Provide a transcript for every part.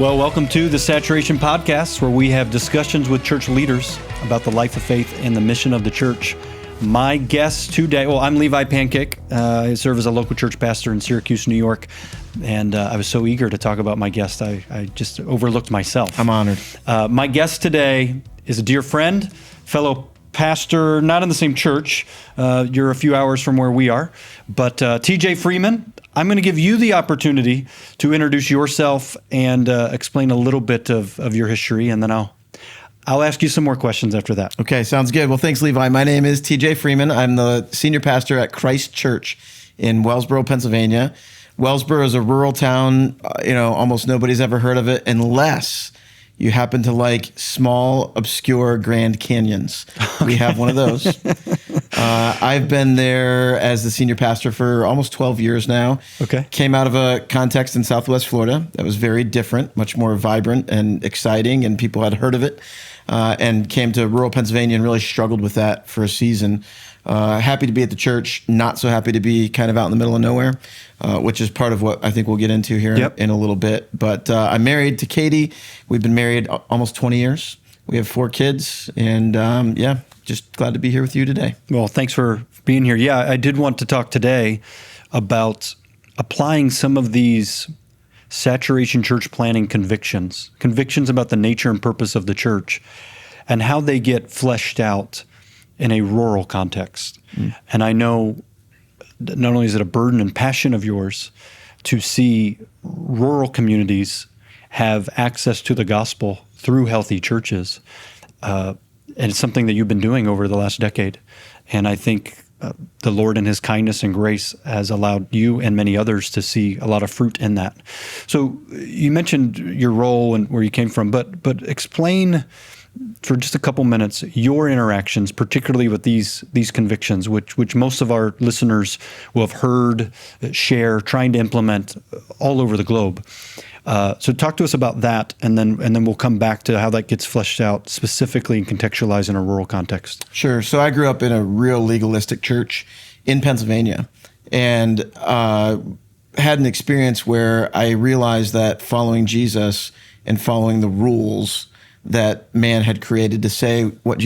Well, welcome to the Saturation Podcast, where we have discussions with church leaders about the life of faith and the mission of the church. My guest today, I'm Levi, Pancake. I serve as a local church pastor in Syracuse, New York, and I was so eager to talk about my guest, I just overlooked myself. I'm honored. My guest today is a dear friend, fellow pastor, not in the same church. You're a few hours from where we are, but TJ Freeman. I'm going to give you the opportunity to introduce yourself and explain a little bit of your history, and then I'll ask you some more questions after that. Okay, sounds good. Well, thanks, Levi. My name is TJ Freeman. I'm the senior pastor at Christ Church in Wellsboro, Pennsylvania. Wellsboro is a rural town. Almost nobody's ever heard of it unless you happen to like small, obscure Grand Canyons. Okay. We have one of those. I've been there as the senior pastor for almost 12 years now. Okay. Came out of a context in Southwest Florida that was very different, much more vibrant and exciting, and people had heard of it, and came to rural Pennsylvania and really struggled with that for a season. Happy to be at the church, not so happy to be kind of out in the middle of nowhere, which is part of what I think we'll get into here in a little bit. But I'm married to Katie. We've been married almost 20 years. We have 4 kids, and just glad to be here with you today. Well, thanks for being here. Yeah, I did want to talk today about applying some of these saturation church planning convictions about the nature and purpose of the church and how they get fleshed out in a rural context. And I know not only is it a burden and passion of yours to see rural communities have access to the gospel through healthy churches, and it's something that you've been doing over the last decade. And I think the Lord in his kindness and grace has allowed you and many others to see a lot of fruit in that. So you mentioned your role and where you came from, but explain for just a couple minutes your interactions, particularly with these convictions, which most of our listeners will have heard, share, trying to implement all over the globe. So talk to us about that, and then we'll come back to how that gets fleshed out specifically and contextualized in a rural context. Sure. So I grew up in a real legalistic church in Pennsylvania, and had an experience where I realized that following Jesus and following the rules that man had created to say what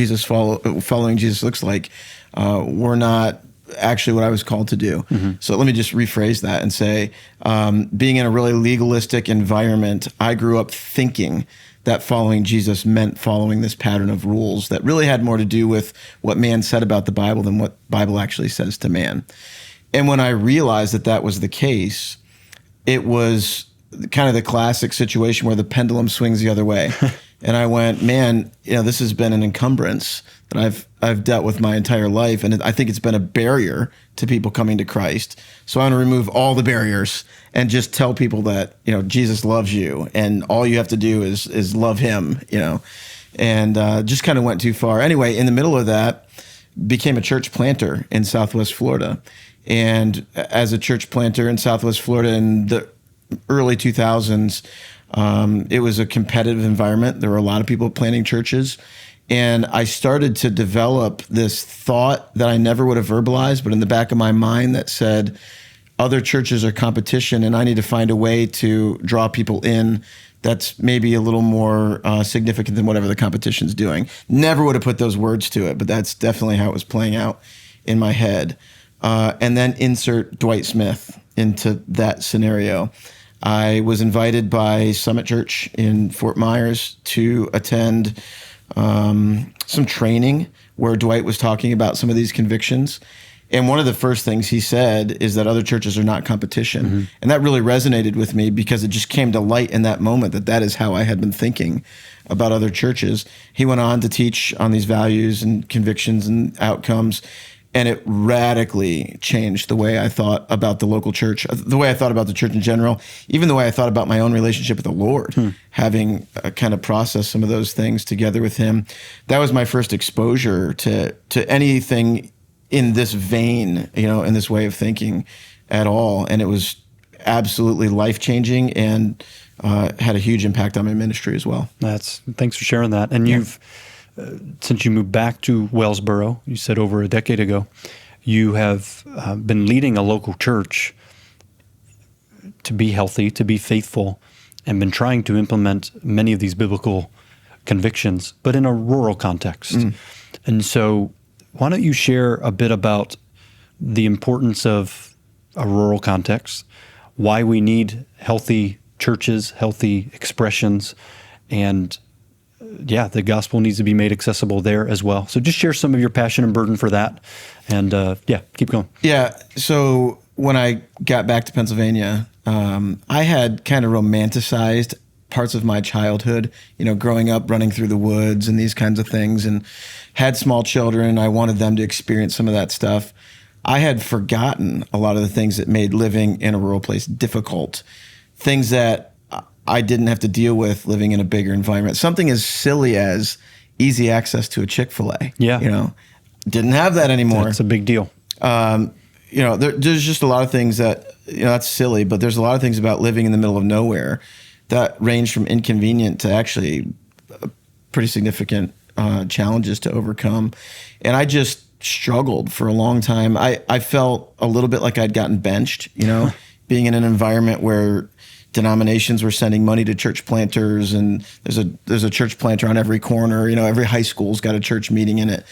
following Jesus looks like were not actually what I was called to do. Mm-hmm. So let me just rephrase that and say, being in a really legalistic environment, I grew up thinking that following Jesus meant following this pattern of rules that really had more to do with what man said about the Bible than what Bible actually says to man. And when I realized that that was the case, it was kind of the classic situation where the pendulum swings the other way. And I went, man, this has been an encumbrance that I've dealt with my entire life, and I think it's been a barrier to people coming to Christ. So I want to remove all the barriers and just tell people that Jesus loves you, and all you have to do is love him. And just kind of went too far. Anyway, in the middle of that, became a church planter in Southwest Florida, and as a church planter in Southwest Florida in the early 2000s. It was a competitive environment. There were a lot of people planting churches. And I started to develop this thought that I never would have verbalized, but in the back of my mind that said, other churches are competition, and I need to find a way to draw people in that's maybe a little more significant than whatever the competition's doing. Never would have put those words to it, but that's definitely how it was playing out in my head. And then insert Dwight Smith into that scenario. I was invited by Summit Church in Fort Myers to attend some training where Dwight was talking about some of these convictions. And one of the first things he said is that other churches are not competition. Mm-hmm. And that really resonated with me because it just came to light in that moment that is how I had been thinking about other churches. He went on to teach on these values and convictions and outcomes. And it radically changed the way I thought about the local church, the way I thought about the church in general, even the way I thought about my own relationship with the Lord, having kind of processed some of those things together with him. That was my first exposure to anything in this vein, in this way of thinking at all. And it was absolutely life-changing and had a huge impact on my ministry as well. Thanks for sharing that. And you've... since you moved back to Wellsboro, you said over a decade ago, you have been leading a local church to be healthy, to be faithful, and been trying to implement many of these biblical convictions, but in a rural context. And so why don't you share a bit about the importance of a rural context, why we need healthy churches, healthy expressions, and the gospel needs to be made accessible there as well. So just share some of your passion and burden for that, and keep going. Yeah. So when I got back to Pennsylvania, I had kind of romanticized parts of my childhood, growing up running through the woods and these kinds of things, and had small children. I wanted them to experience some of that stuff. I had forgotten a lot of the things that made living in a rural place difficult, things that I didn't have to deal with living in a bigger environment. Something as silly as easy access to a Chick-fil-A. Yeah. Didn't have that anymore. That's a big deal. There's just a lot of things that, that's silly, but there's a lot of things about living in the middle of nowhere that range from inconvenient to actually pretty significant challenges to overcome. And I just struggled for a long time. I felt a little bit like I'd gotten benched, being in an environment where denominations were sending money to church planters, and there's a church planter on every corner. Every high school's got a church meeting in it,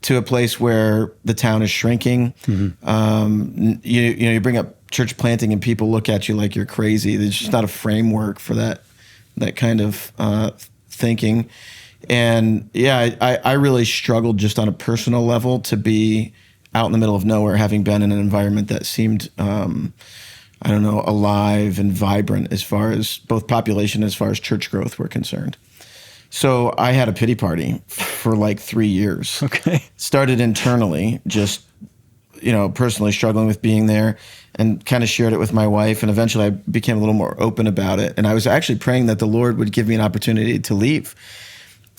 to a place where the town is shrinking. You bring up church planting and people look at you like you're crazy. There's just not a framework for that kind of thinking. And I really struggled just on a personal level to be out in the middle of nowhere, having been in an environment that seemed, alive and vibrant as far as both population, as far as church growth were concerned. So I had a pity party for like 3 years. Okay. Started internally, just, personally struggling with being there, and kind of shared it with my wife. And eventually I became a little more open about it. And I was actually praying that the Lord would give me an opportunity to leave.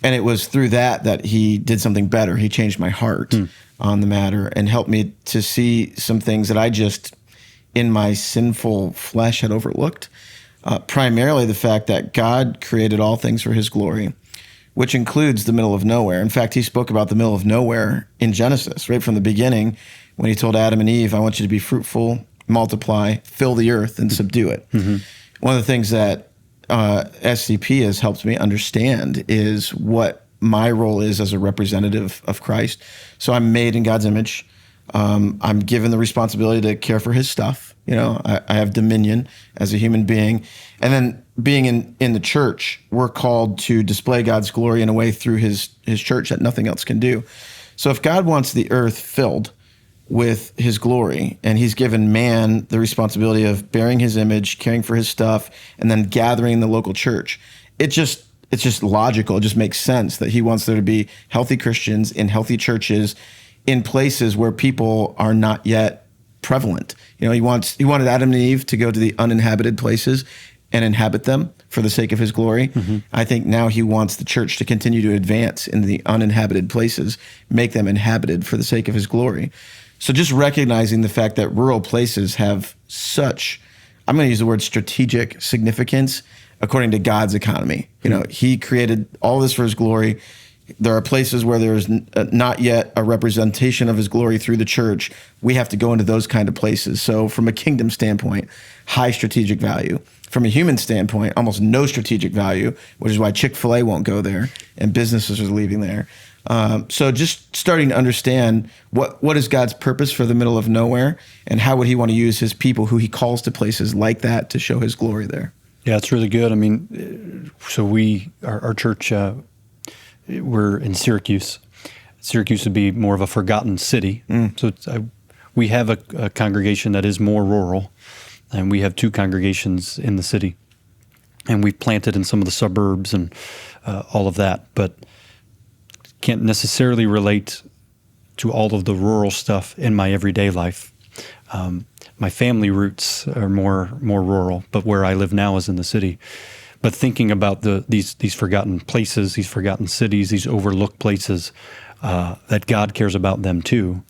And it was through that he did something better. He changed my heart on the matter and helped me to see some things that I just, in my sinful flesh, had overlooked. Primarily the fact that God created all things for his glory, which includes the middle of nowhere. In fact, he spoke about the middle of nowhere in Genesis, right from the beginning, when he told Adam and Eve, I want you to be fruitful, multiply, fill the earth, and subdue it. One of the things that SCP has helped me understand is what my role is as a representative of Christ. So I'm made in God's image. I'm given the responsibility to care for his stuff. I have dominion as a human being. And then being in the church, we're called to display God's glory in a way through his church that nothing else can do. So if God wants the earth filled with his glory, and he's given man the responsibility of bearing his image, caring for his stuff, and then gathering the local church, it's just logical. It just makes sense that he wants there to be healthy Christians in healthy churches in places where people are not yet prevalent. He wanted Adam and Eve to go to the uninhabited places and inhabit them for the sake of his glory. I think now he wants the church to continue to advance into the uninhabited places, make them inhabited for the sake of his glory. So just recognizing the fact that rural places have such, I'm going to use the word strategic significance according to God's economy. He created all this for his glory. There are places where there's not yet a representation of his glory through the church. We have to go into those kind of places. So from a kingdom standpoint, high strategic value. From a human standpoint, almost no strategic value, which is why Chick-fil-A won't go there and businesses are leaving there. So just starting to understand what is God's purpose for the middle of nowhere, and how would he want to use his people who he calls to places like that to show his glory there. Yeah, it's really good. I mean, so our church, we're in Syracuse. Syracuse would be more of a forgotten city. So we have a congregation that is more rural, and we have 2 congregations in the city. And we've planted in some of the suburbs and all of that, but can't necessarily relate to all of the rural stuff in my everyday life. My family roots are more rural, but where I live now is in the city. But thinking about these forgotten places, these forgotten cities, these overlooked places, that God cares about them too.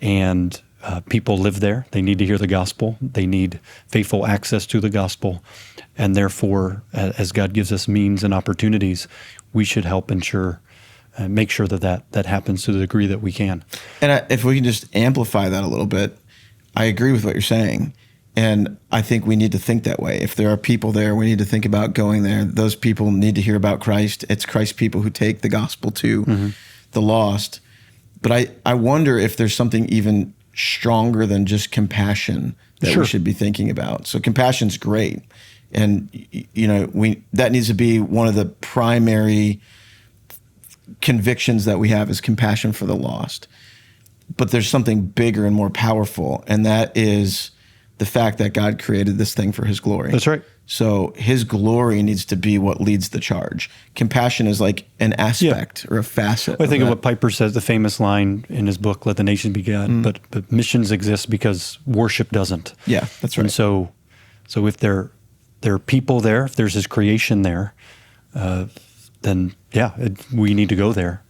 And people live there. They need to hear the gospel. They need faithful access to the gospel. And therefore, as God gives us means and opportunities, we should help make sure that happens to the degree that we can. And if we can just amplify that a little bit, I agree with what you're saying. And I think we need to think that way. If there are people there, we need to think about going there. Those people need to hear about Christ. It's Christ's people who take the gospel to the lost. But I wonder if there's something even stronger than just compassion that we should be thinking about. So compassion's great. And, that needs to be one of the primary convictions that we have is compassion for the lost. But there's something bigger and more powerful, and that is the fact that God created this thing for his glory. That's right. So his glory needs to be what leads the charge. Compassion is like an aspect or a facet. I think of what Piper says, the famous line in his book, "Let the Nations Be God," but missions exist because worship doesn't. Yeah, that's right. And so if there are people there, if there's his creation there, then we need to go there.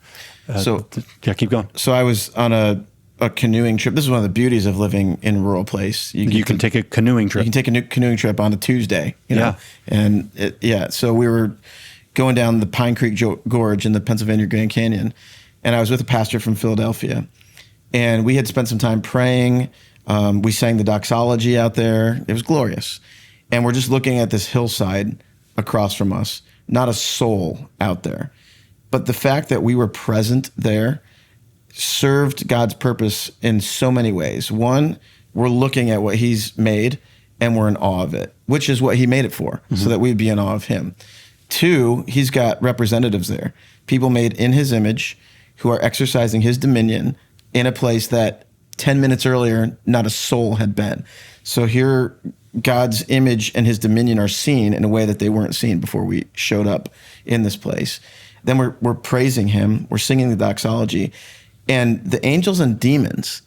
Keep going. So I was on a canoeing trip. This is one of the beauties of living in a rural place. You can take a canoeing trip. You can take a canoeing trip on a Tuesday. And so we were going down the Pine Creek Gorge in the Pennsylvania Grand Canyon, and I was with a pastor from Philadelphia, and we had spent some time praying. We sang the doxology out there. It was glorious. And we're just looking at this hillside across from us, not a soul out there. But the fact that we were present there served God's purpose in so many ways. One, we're looking at what he's made and we're in awe of it, which is what he made it for, so that we'd be in awe of him. Two, he's got representatives there, people made in his image who are exercising his dominion in a place that 10 minutes earlier, not a soul had been. So here, God's image and his dominion are seen in a way that they weren't seen before we showed up in this place. Then we're praising him, we're singing the doxology, and the angels and demons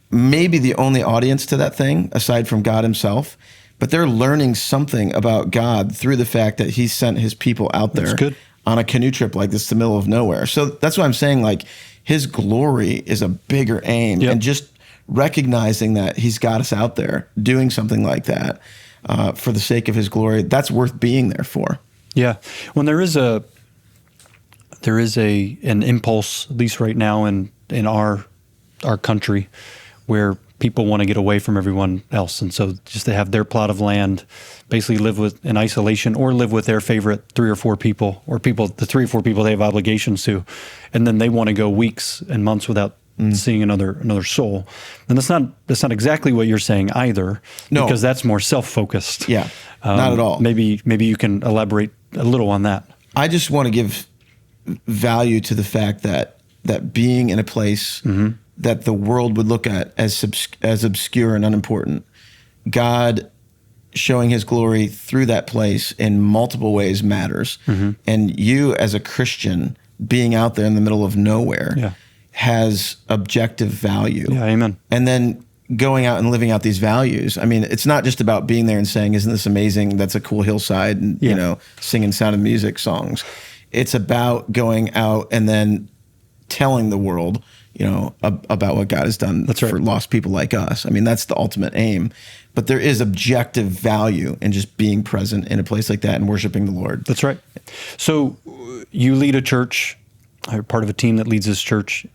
may be the only audience to that thing, aside from God himself, but they're learning something about God through the fact that he sent his people out there on a canoe trip like this to the middle of nowhere. So that's what I'm saying, like, his glory is a bigger aim, and just recognizing that he's got us out there doing something like that for the sake of his glory, that's worth being there for. Yeah. When there is an impulse, at least right now in our country, where people want to get away from everyone else, and so just they have their plot of land, basically live in isolation, or live with their favorite 3 or 4 people, or the 3 or 4 people they have obligations to, and then they want to go weeks and months without seeing another soul. And that's not exactly what you're saying either, because that's more self-focused. Yeah, not at all. Maybe you can elaborate a little on that. I just want to give value to the fact that being in a place that the world would look at as obscure and unimportant, God showing his glory through that place in multiple ways matters. And you as a Christian being out there in the middle of nowhere has objective value. Yeah, amen. And then going out and living out these values. I mean, it's not just about being there and saying, isn't this amazing? That's a cool hillside, and singing Sound of Music songs. It's about going out and then telling the world, about what God has done for lost people like us. I mean, that's the ultimate aim. But there is objective value in just being present in a place like that and worshiping the Lord. That's right. So you lead a church, or part of a team that leads this church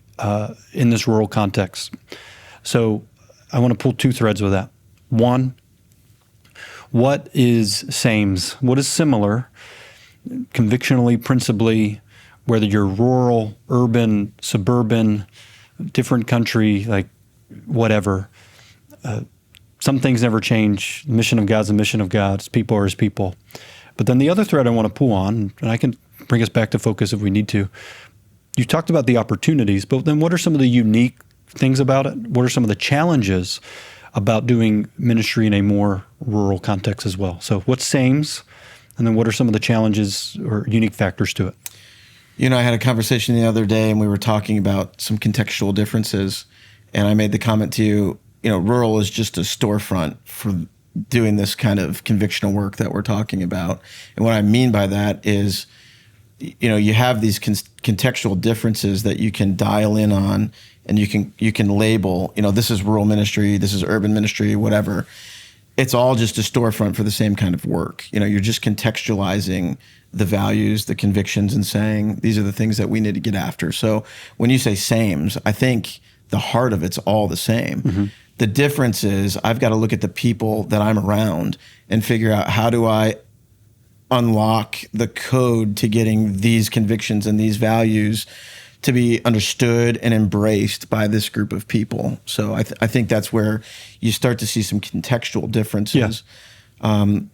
in this rural context. So I want to pull 2 threads with that. One, what is sames? What is similar, convictionally, principally, whether you're rural, urban, suburban, different country, like whatever. Some things never change. The mission of God's the mission of God. His people are his people. But then the other thread I want to pull on, and I can bring us back to focus if we need to. You talked about the opportunities, but then what are some of the unique things about it? What are some of the challenges about doing ministry in a more rural context as well? So what's sames, and then what are some of the challenges or unique factors to it? I had a conversation the other day, and we were talking about some contextual differences, and I made the comment to you, rural is just a storefront for doing this kind of convictional work that we're talking about. And what I mean by that is, you have these contextual differences that you can dial in on, and you can label, this is rural ministry, this is urban ministry, whatever. It's all just a storefront for the same kind of work. You're just contextualizing the values, the convictions, and saying, these are the things that we need to get after. So when you say sames, I think the heart of it's all the same. The difference is I've got to look at the people that I'm around and figure out, how do I unlock the code to getting these convictions and these values to be understood and embraced by this group of people. So I think that's where you start to see some contextual differences. And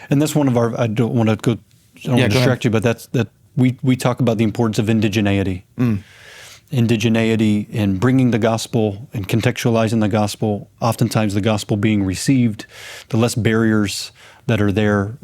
that's one of our, I don't want to distract you, but that we talk about the importance of indigeneity. Indigeneity in bringing the gospel and contextualizing the gospel, oftentimes the gospel being received, the less barriers that are there,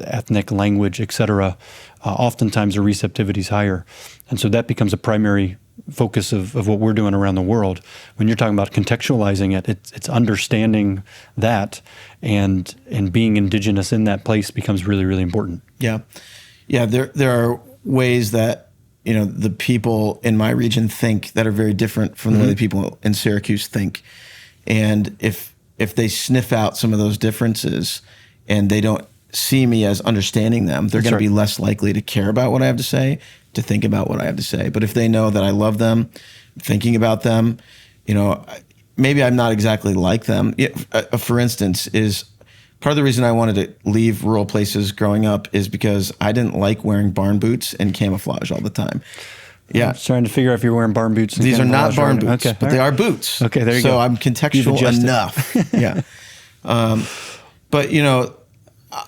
ethnic, language, etc., oftentimes the receptivity is higher. And so that becomes a primary focus of what we're doing around the world. When you're talking about contextualizing it, it's understanding that, and being indigenous in that place becomes really, really important. Yeah. There are ways that the people in my region think that are very different from the way the people in Syracuse think. And if they sniff out some of those differences and they don't see me as understanding them, they're going to be less likely to care about what I have to say, to think about what I have to say. But if they know that I love them, thinking about them, maybe I'm not exactly like them. For instance, is part of the reason I wanted to leave rural places growing up is because I didn't like wearing barn boots and camouflage all the time. Yeah. I'm trying to figure out if you're wearing barn boots. These are not barn boots, but they are boots. Okay, there you go. So I'm contextual enough. Yeah. But,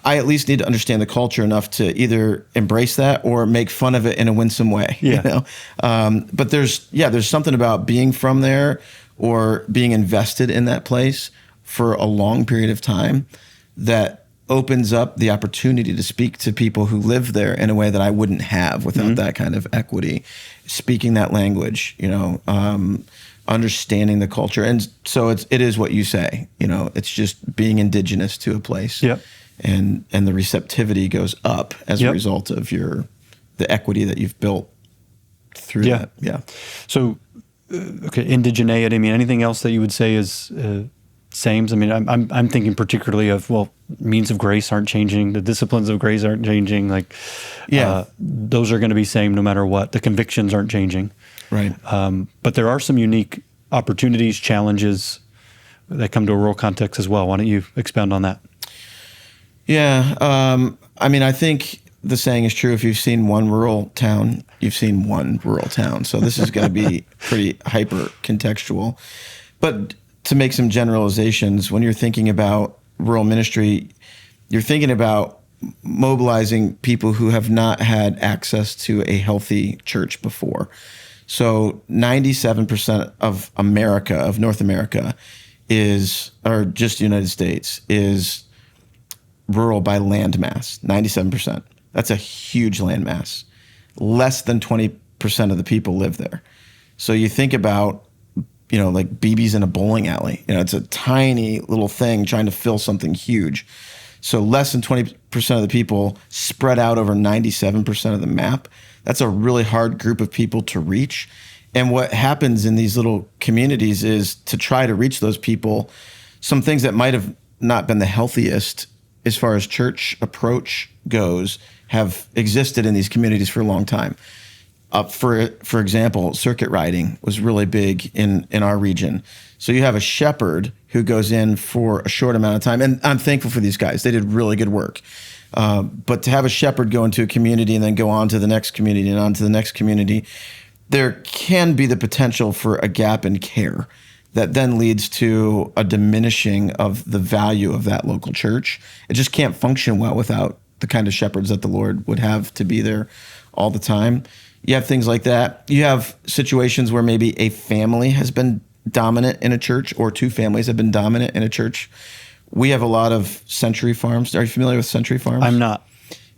I at least need to understand the culture enough to either embrace that or make fun of it in a winsome way. Yeah. But there's something about being from there or being invested in that place for a long period of time that opens up the opportunity to speak to people who live there in a way that I wouldn't have without that kind of equity, speaking that language, understanding the culture. And so it is what you say, it's just being indigenous to a place. Yep. And the receptivity goes up as a result of the equity that you've built through that. Yeah. So, indigeneity. I mean, anything else that you would say is same? I mean, I'm thinking particularly of, means of grace aren't changing. The disciplines of grace aren't changing. Those are going to be same no matter what. The convictions aren't changing. Right. But there are some unique opportunities, challenges that come to a rural context as well. Why don't you expound on that? Yeah. I think the saying is true. If you've seen one rural town, you've seen one rural town. So this is going to be pretty hyper contextual. But to make some generalizations, when you're thinking about rural ministry, you're thinking about mobilizing people who have not had access to a healthy church before. So 97% of America, of North America, or just the United States, is rural by land mass, 97%. That's a huge land mass. Less than 20% of the people live there. So you think about, like BB's in a bowling alley. It's a tiny little thing trying to fill something huge. So less than 20% of the people spread out over 97% of the map. That's a really hard group of people to reach. And what happens in these little communities is, to try to reach those people, some things that might have not been the healthiest as far as church approach goes have existed in these communities for a long time. For example, circuit riding was really big in our region. So you have a shepherd who goes in for a short amount of time, and I'm thankful for these guys. They did really good work. But to have a shepherd go into a community and then go on to the next community and on to the next community, there can be the potential for a gap in care that then leads to a diminishing of the value of that local church. It just can't function well without the kind of shepherds that the Lord would have to be there all the time. You have things like that. You have situations where maybe a family has been dominant in a church, or two families have been dominant in a church. We have a lot of century farms. Are you familiar with century farms? I'm not.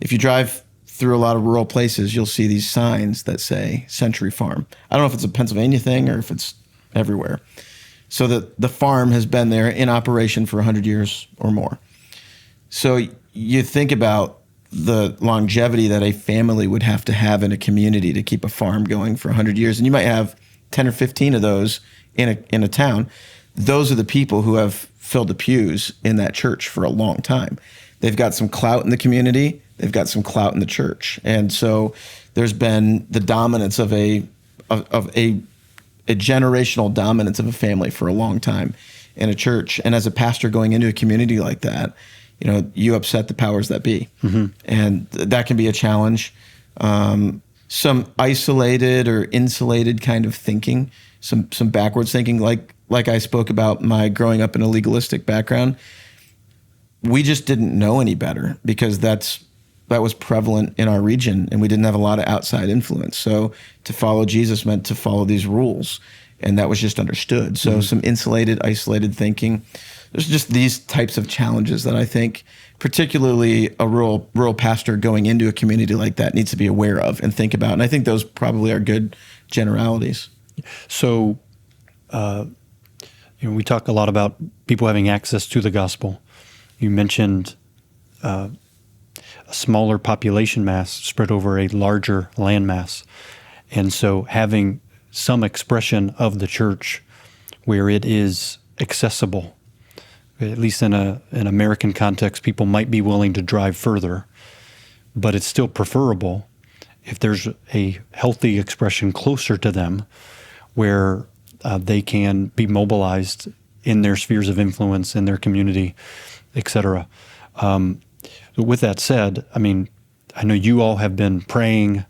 If you drive through a lot of rural places, you'll see these signs that say Century Farm. I don't know if it's a Pennsylvania thing or if it's everywhere. So the farm has been there in operation for 100 years or more. So you think about the longevity that a family would have to have in a community to keep a farm going for 100 years. And you might have 10 or 15 of those in a town. Those are the people who have filled the pews in that church for a long time. They've got some clout in the community. They've got some clout in the church. And so there's been the dominance of a generational dominance of a family for a long time. in a church. And as a pastor going into a community like that, you upset the powers that be. And that can be a challenge. Some isolated or insulated kind of thinking, some backwards thinking, like I spoke about my growing up in a legalistic background. We just didn't know any better because that was prevalent in our region, and we didn't have a lot of outside influence. So to follow Jesus meant to follow these rules, and that was just understood. So some insulated, isolated thinking. There's just these types of challenges that I think particularly a rural pastor going into a community like that needs to be aware of and think about. And I think those probably are good generalities. So, we talk a lot about people having access to the gospel. You mentioned a smaller population mass spread over a larger land mass. And so having some expression of the church where it is accessible, at least in an American context, people might be willing to drive further, but it's still preferable if there's a healthy expression closer to them where they can be mobilized in their spheres of influence, in their community, et cetera. With that said, I know you all have been praying,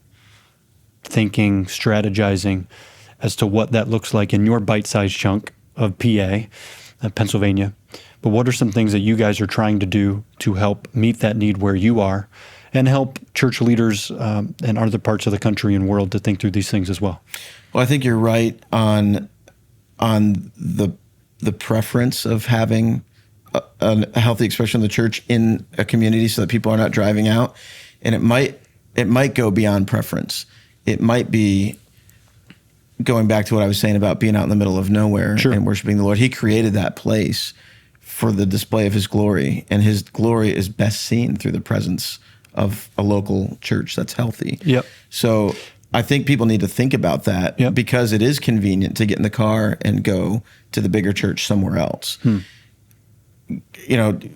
thinking, strategizing as to what that looks like in your bite-sized chunk of PA, Pennsylvania. But what are some things that you guys are trying to do to help meet that need where you are and help church leaders in other parts of the country and world to think through these things as well? Well, I think you're right on the preference of having a healthy expression of the church in a community so that people are not driving out. And it might go beyond preference. It might be going back to what I was saying about being out in the middle of nowhere and worshiping the Lord. He created that place for the display of his glory, and his glory is best seen through the presence of a local church that's healthy. Yep. So I think people need to think about that because it is convenient to get in the car and go to the bigger church somewhere else.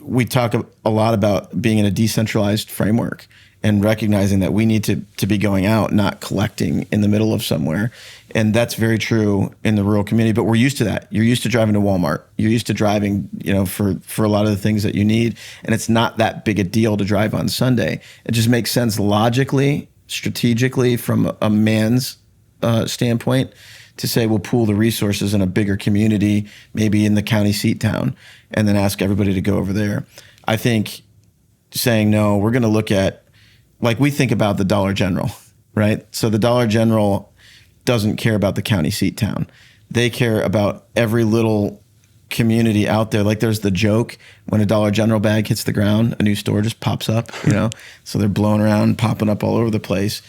We talk a lot about being in a decentralized framework and recognizing that we need to be going out, not collecting in the middle of somewhere. And that's very true in the rural community, but we're used to that. You're used to driving to Walmart. You're used to driving, for a lot of the things that you need. And it's not that big a deal to drive on Sunday. It just makes sense logically, strategically, from a man's standpoint, to say we'll pool the resources in a bigger community, maybe in the county seat town, and then ask everybody to go over there. I think saying, no, we're going to look at, like we think about the Dollar General, right? So the Dollar General doesn't care about the county seat town. They care about every little community out there. Like there's the joke when a Dollar General bag hits the ground, a new store just pops up, So they're blowing around, popping up all over the place.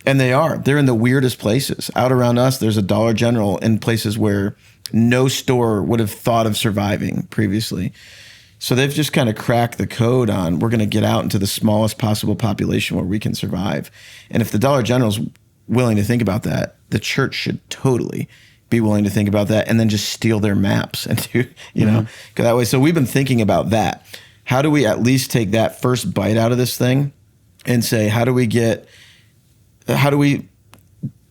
And they're in the weirdest places. Out around us, there's a Dollar General in places where no store would have thought of surviving previously. So they've just kind of cracked the code on, we're going to get out into the smallest possible population where we can survive. And if the Dollar General's willing to think about that, the church should totally be willing to think about that and then just steal their maps and do, go that way. So we've been thinking about that. How do we at least take that first bite out of this thing and say, how do we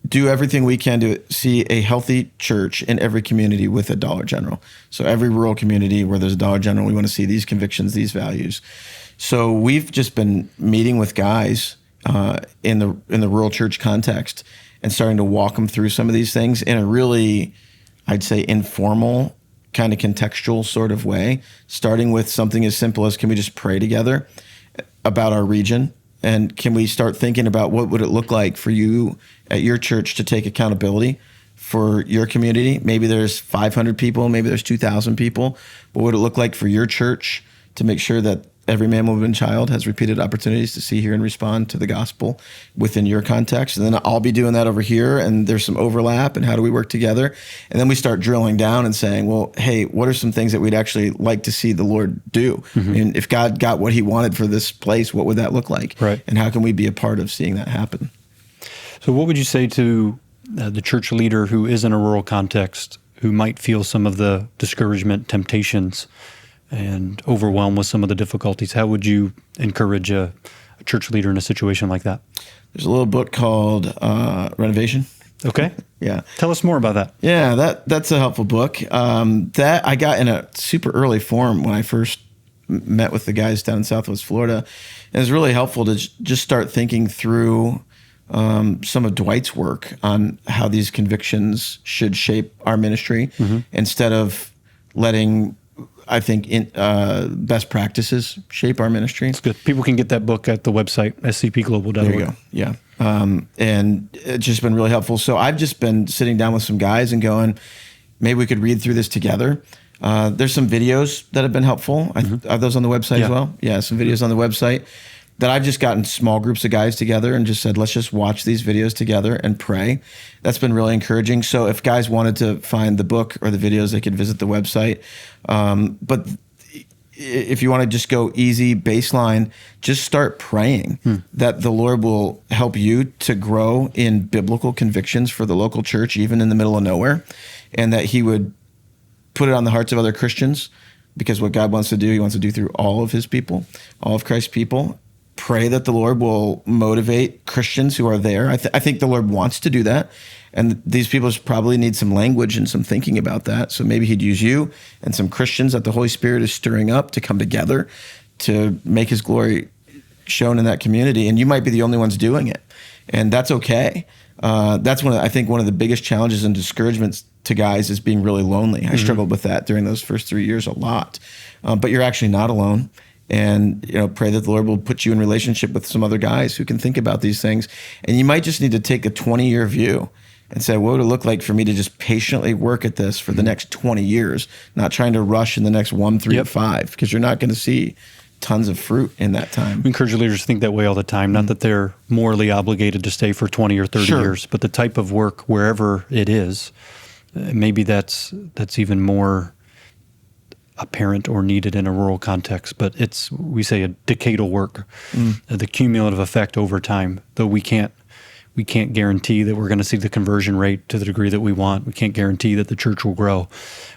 do everything we can to see a healthy church in every community with a Dollar General? So every rural community where there's a Dollar General, we want to see these convictions, these values. So we've just been meeting with guys in the rural church context and starting to walk them through some of these things in a really, I'd say, informal, kind of contextual sort of way, starting with something as simple as, can we just pray together about our region? And can we start thinking about what would it look like for you at your church to take accountability for your community? Maybe there's 500 people, maybe there's 2,000 people. What would it look like for your church to make sure that every man, woman, and child has repeated opportunities to see, hear, and respond to the gospel within your context? And then I'll be doing that over here, and there's some overlap, and how do we work together? And then we start drilling down and saying, well, hey, what are some things that we'd actually like to see the Lord do? And if God got what he wanted for this place, what would that look like? Right. And how can we be a part of seeing that happen? So what would you say to the church leader who is in a rural context, who might feel some of the discouragement, temptations, and overwhelmed with some of the difficulties? How would you encourage a church leader in a situation like that? There's a little book called Renovation. Okay. Yeah. Tell us more about that. Yeah, that's a helpful book. That I got in a super early form when I first met with the guys down in Southwest Florida. And it was really helpful to just start thinking through some of Dwight's work on how these convictions should shape our ministry instead of letting, I think, best practices shape our ministry. It's good. People can get that book at the website, scpglobal.org. There you go. Yeah. And it's just been really helpful. So I've just been sitting down with some guys and going, maybe we could read through this together. There's some videos that have been helpful. Are those on the website as well? Yeah, some videos on the website that I've just gotten small groups of guys together and just said, let's just watch these videos together and pray. That's been really encouraging. So if guys wanted to find the book or the videos, they could visit the website. But if you want to just go easy baseline, just start praying that the Lord will help you to grow in biblical convictions for the local church, even in the middle of nowhere, and that he would put it on the hearts of other Christians, because what God wants to do, he wants to do through all of his people, all of Christ's people. Pray that the Lord will motivate Christians who are there. I think the Lord wants to do that. And these people probably need some language and some thinking about that. So maybe he'd use you and some Christians that the Holy Spirit is stirring up to come together to make his glory shown in that community. And you might be the only ones doing it. And that's okay. That's I think one of the biggest challenges and discouragements to guys is being really lonely. I struggled with that during those first 3 years a lot. But you're actually not alone. And pray that the Lord will put you in relationship with some other guys who can think about these things. And you might just need to take a 20-year view and say, what would it look like for me to just patiently work at this for the next 20 years, not trying to rush in the next 1, 3, 5, because you're not going to see tons of fruit in that time. We encourage leaders to think that way all the time, not that they're morally obligated to stay for 20 or 30 years, but the type of work, wherever it is, maybe that's even more apparent or needed in a rural context, but we say a decadal work, the cumulative effect over time, though we can't guarantee that we're going to see the conversion rate to the degree that we want. We can't guarantee that the church will grow,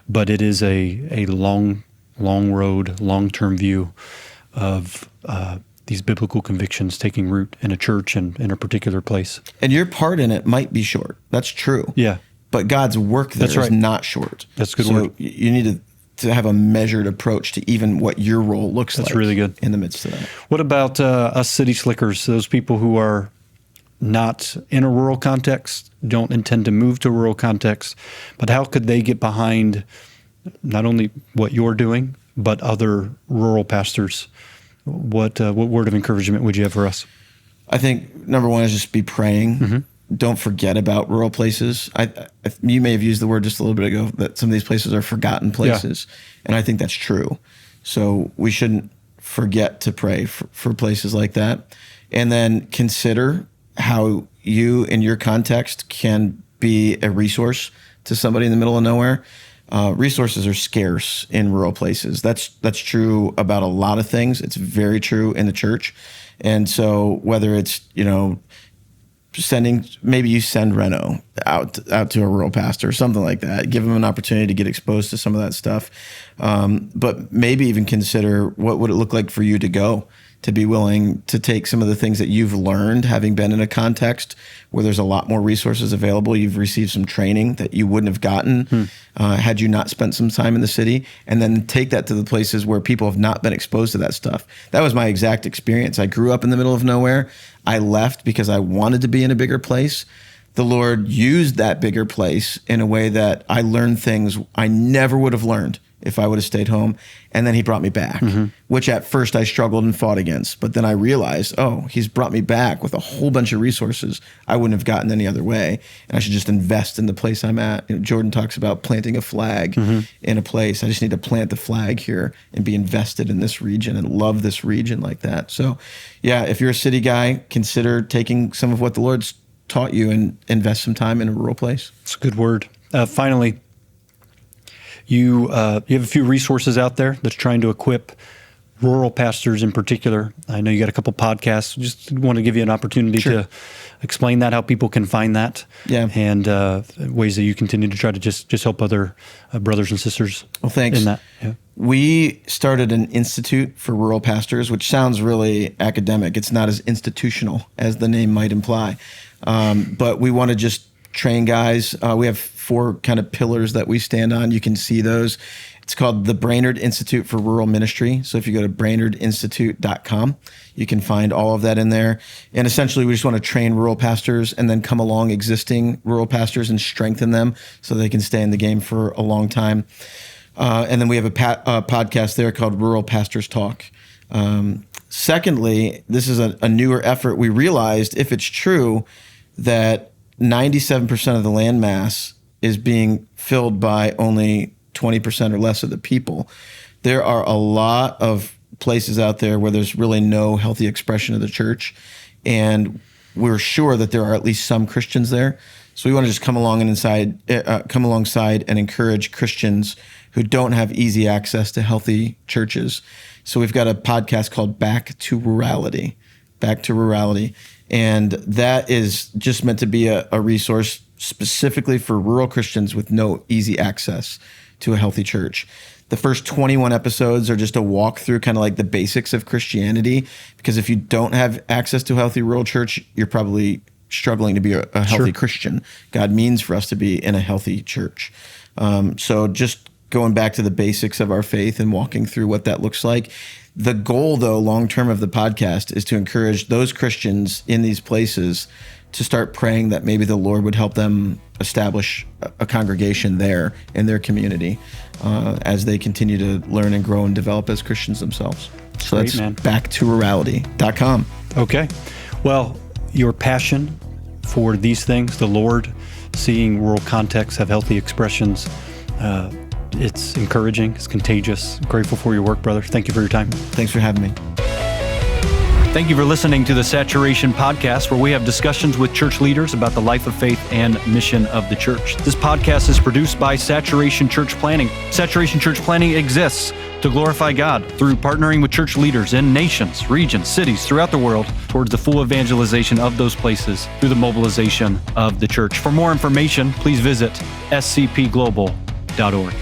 but it is a long road, long-term view of these biblical convictions taking root in a church and in a particular place. And your part in it might be short. That's true. Yeah. But God's work there is not short. That's a good so word. You need to have a measured approach to even what your role looks like. That's really good. In the midst of that. What about us city slickers, those people who are not in a rural context, don't intend to move to a rural context, but how could they get behind not only what you're doing, but other rural pastors? What word of encouragement would you have for us? I think number one is just be praying. Don't forget about rural places. You may have used the word just a little bit ago that some of these places are forgotten places, and I think that's true. So we shouldn't forget to pray for places like that, and then consider how you, in your context, can be a resource to somebody in the middle of nowhere. Resources are scarce in rural places. That's true about a lot of things. It's very true in the church, and so whether it's maybe you send Reno out to a rural pastor or something like that. Give them an opportunity to get exposed to some of that stuff. But maybe even consider what would it look like for you to go, to be willing to take some of the things that you've learned, having been in a context where there's a lot more resources available. You've received some training that you wouldn't have gotten had you not spent some time in the city, and then take that to the places where people have not been exposed to that stuff. That was my exact experience. I grew up in the middle of nowhere. I left because I wanted to be in a bigger place. The Lord used that bigger place in a way that I learned things I never would have learned if I would have stayed home. And then he brought me back, which at first I struggled and fought against. But then I realized, he's brought me back with a whole bunch of resources I wouldn't have gotten any other way. And I should just invest in the place I'm at. Jordan talks about planting a flag in a place. I just need to plant the flag here and be invested in this region and love this region like that. So yeah, if you're a city guy, consider taking some of what the Lord's taught you and invest some time in a rural place. It's a good word. Finally, you have a few resources out there that's trying to equip rural pastors in particular. I know you got a couple podcasts. Just want to give you an opportunity to explain that, how people can find that, and ways that you continue to try to just help other brothers and sisters. Well, thanks. In that. Yeah. We started an institute for rural pastors, which sounds really academic. It's not as institutional as the name might imply, but we want to just train guys. We have 4 kind of pillars that we stand on. You can see those. It's called the Brainerd Institute for Rural Ministry. So if you go to brainerdinstitute.com, you can find all of that in there. And essentially, we just want to train rural pastors and then come along existing rural pastors and strengthen them so they can stay in the game for a long time. And then we have a podcast there called Rural Pastors Talk. Secondly, this is a newer effort. We realized, if it's true, that 97% of the land mass is being filled by only 20% or less of the people. There are a lot of places out there where there's really no healthy expression of the church, and we're sure that there are at least some Christians there. So we want to just come alongside and encourage Christians who don't have easy access to healthy churches. So we've got a podcast called Back to Rurality, and that is just meant to be a resource specifically for rural Christians with no easy access to a healthy church. The first 21 episodes are just a walkthrough, kind of like the basics of Christianity, because if you don't have access to a healthy rural church, you're probably struggling to be a healthy Christian. God means for us to be in a healthy church. So just going back to the basics of our faith and walking through what that looks like. The goal, though, long-term of the podcast is to encourage those Christians in these places to start praying that maybe the Lord would help them establish a congregation there in their community as they continue to learn and grow and develop as Christians themselves. So Great, that's man. backtorurality.com. Okay. Well, your passion for these things, the Lord, seeing rural contexts have healthy expressions, it's encouraging, it's contagious. Grateful for your work, brother. Thank you for your time. Thanks for having me. Thank you for listening to the Saturation Podcast, where we have discussions with church leaders about the life of faith and mission of the church. This podcast is produced by Saturation Church Planning. Saturation Church Planning exists to glorify God through partnering with church leaders in nations, regions, cities throughout the world towards the full evangelization of those places through the mobilization of the church. For more information, please visit scpglobal.org.